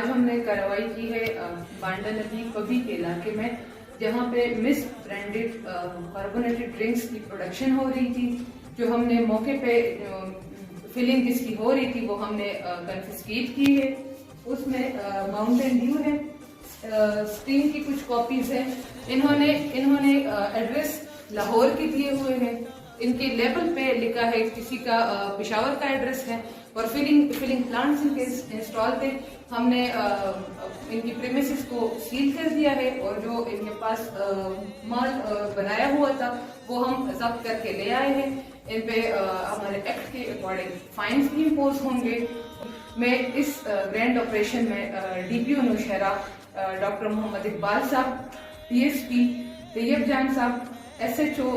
आज हमने कार्रवाई की है बांडा नदी पबी के इलाके में, जहाँ पे मिस ब्रांडेड कार्बोनेटेड ड्रिंक्स की प्रोडक्शन हो रही थी। जो हमने मौके पे फिलिंग जिसकी हो रही थी वो हमने कन्फिस्केट की है। उसमें माउंटेन ड्यू है, स्टिंग की कुछ कॉपीज है। इन्होंने एड्रेस लाहौर के दिए हुए हैं। इनके लेबल पे लिखा है किसी का पेशावर का एड्रेस है, और फिलिंग प्लांट्स इनके इंस्टॉल थे। हमने इनकी प्रीमिसेस को सील कर दिया है, और जो इनके पास माल बनाया हुआ था वो हम जब्त करके ले आए हैं। इन पे हमारे एक्ट के अकॉर्डिंग फाइन्स भी इम्पोज होंगे। मैं इस ग्रैंड ऑपरेशन में DPO नौशहरा डॉक्टर मोहम्मद इकबाल साहब, DSP तैयब जान साहब, SHO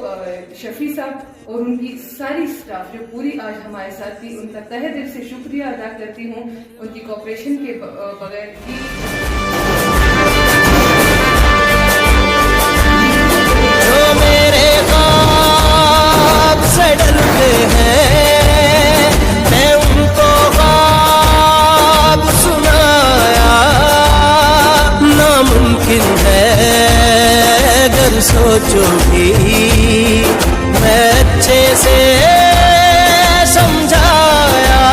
शफी साहब और उनकी सारी स्टाफ जो पूरी आज हमारे साथ थी, उनका तहे दिल से शुक्रिया अदा करती हूँ। उनकी कोऑपरेशन के बगैर जो मेरे ख्वाब से डरते हैं, मैं उनको ख्वाब सुनाया। नामुमकिन है अगर सोचोगी, मैं अच्छे से समझाया।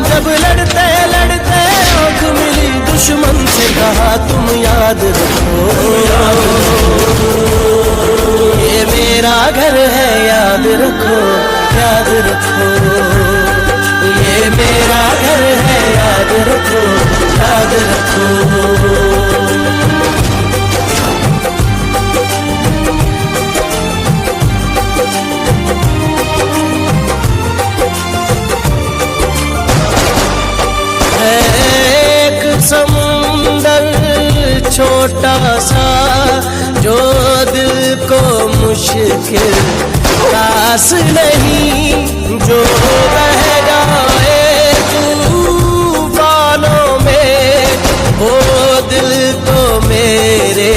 जब लड़ते लड़ते आँख मिली दुश्मन से, कहा तुम याद रखो, ये मेरा घर है, याद रखो, याद रखो। ये मेरा घर है, याद रखो, याद रखो। समुंदर छोटा सा जो दिल को मुश्किल पास नहीं, जो बह जाए तूफानों में, वो दिल तो मेरे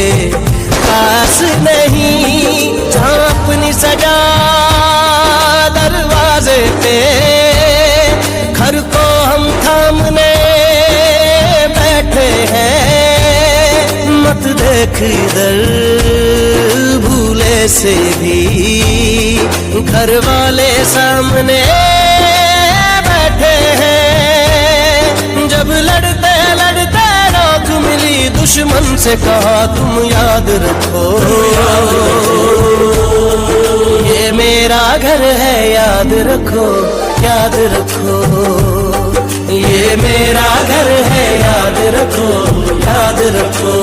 पास नहीं। जहाँ अपनी सजा दरवाजे पे, घर को हम थामने हैं, मत देख इधर भूले से भी, घर वाले सामने बैठे हैं। जब लड़ते लड़ते राख मिली दुश्मन से, कहा तुम याद रखो, ये मेरा घर है, याद रखो, याद रखो। ये मेरा घर है, याद रखो, याद रखो।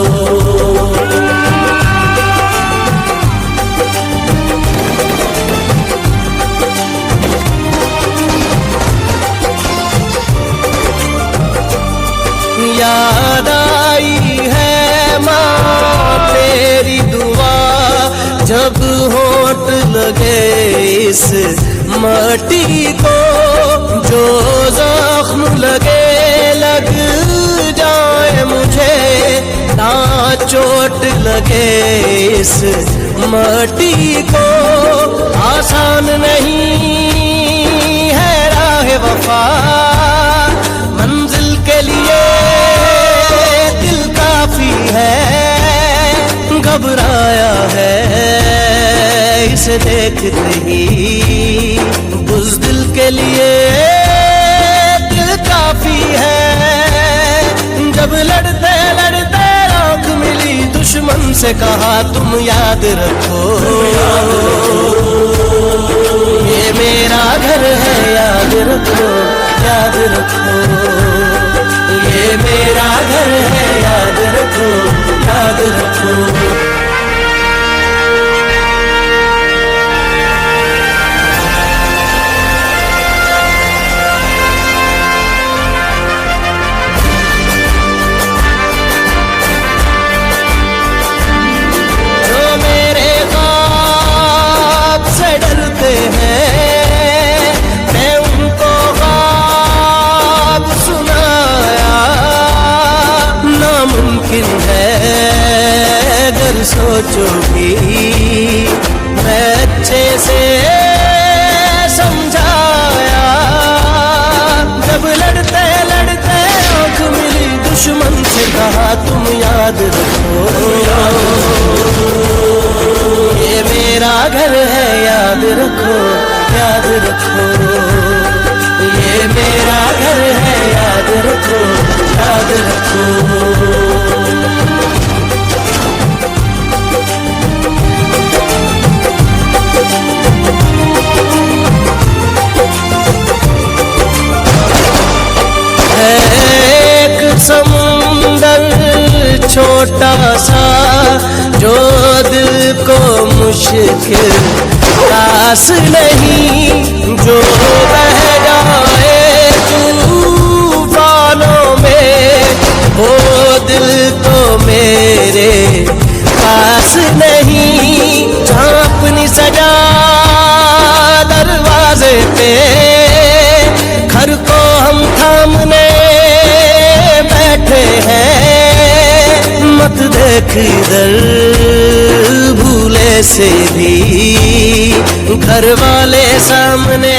याद आई है माँ तेरी दुआ, जब होठ लगे इस माटी को, जो जख्म लगे लग जाए मुझे, ना चोट लगे इस माटी को। आसान नहीं है राह वफा, मंजिल के लिए दिल काफी है। घबराया है इसे देखते ही, बुज़दिल के लिए दिल काफी है। जब लड़ते लड़ते आँख मिली दुश्मन से, कहा तुम याद रखो, ये मेरा घर है, याद रखो, याद रखो। ये मेरा घर है, याद रखो, याद रखो। डरते हैं, मैं उनको ख्वाब सुनाया। नामुमकिन है अगर सोचोगी, मैं अच्छे से समझाया। जब लड़ते लड़ते आँख मिली तुम याद रखो। ये मेरा घर है याद रखो, याद रखो। ये मेरा घर है याद रखो, याद रखो। एक समुंदर छोटा सा जो दिल को मुश्किल रास नहीं, जो बह जाए तूफानों में वो दिल तो मेरे पास नहीं। जहाँ अपनी सजा दरवाजे पे घर को हम थामने बैठे हैं, मत देख इधर भूले से भी घर वाले सामने।